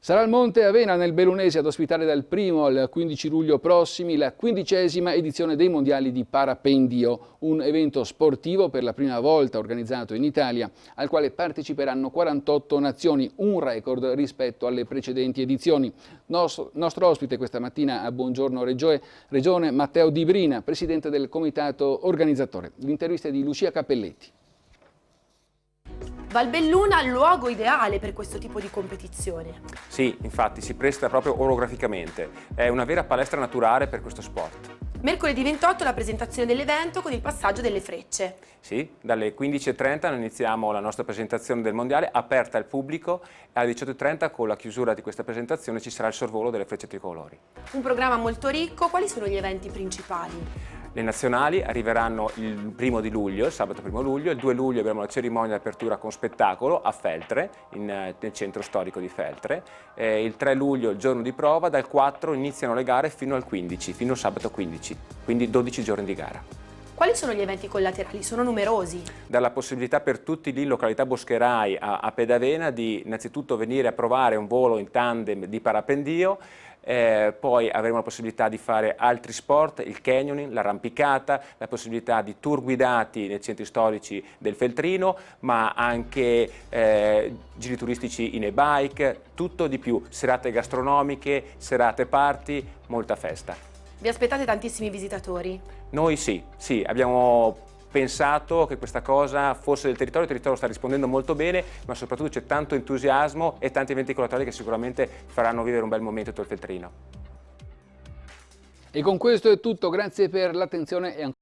Sarà il Monte Avena nel Bellunese ad ospitare dal 1° al 15 luglio prossimi la 15ª edizione dei Mondiali di Parapendio, un evento sportivo per la prima volta organizzato in Italia, al quale parteciperanno 48 nazioni, un record rispetto alle precedenti edizioni. Nostro ospite questa mattina a Buongiorno Regione, Matteo Di Brina, presidente del comitato organizzatore. L'intervista è di Lucia Cappelletti. Valbelluna, luogo ideale per questo tipo di competizione. Sì, infatti si presta proprio orograficamente, è una vera palestra naturale per questo sport. Mercoledì 28 la presentazione dell'evento con il passaggio delle frecce. Sì, dalle 15:30 noi iniziamo la nostra presentazione del mondiale aperta al pubblico e alle 18:30 con la chiusura di questa presentazione ci sarà il sorvolo delle frecce tricolori. Un programma molto ricco, quali sono gli eventi principali? Le nazionali arriveranno il 1° luglio, il sabato 1° luglio, il 2 luglio avremo la cerimonia di apertura con spettacolo a Feltre, nel centro storico di Feltre, il 3 luglio il giorno di prova, dal 4 iniziano le gare fino al 15, fino al sabato 15, quindi 12 giorni di gara. Quali sono gli eventi collaterali? Sono numerosi. Dalla possibilità per tutti lì in località Boscherai a Pedavena di innanzitutto venire a provare un volo in tandem di parapendio, poi avremo la possibilità di fare altri sport, il canyoning, l'arrampicata, la possibilità di tour guidati nei centri storici del Feltrino, ma anche giri turistici in e-bike, tutto di più, serate gastronomiche, serate party, molta festa. Vi aspettate tantissimi visitatori? Noi sì, abbiamo pensato che questa cosa fosse del territorio, il territorio sta rispondendo molto bene, ma soprattutto c'è tanto entusiasmo e tanti eventi collaterali che sicuramente faranno vivere un bel momento tutto il Feltrino. E con questo è tutto, grazie per l'attenzione e ancora.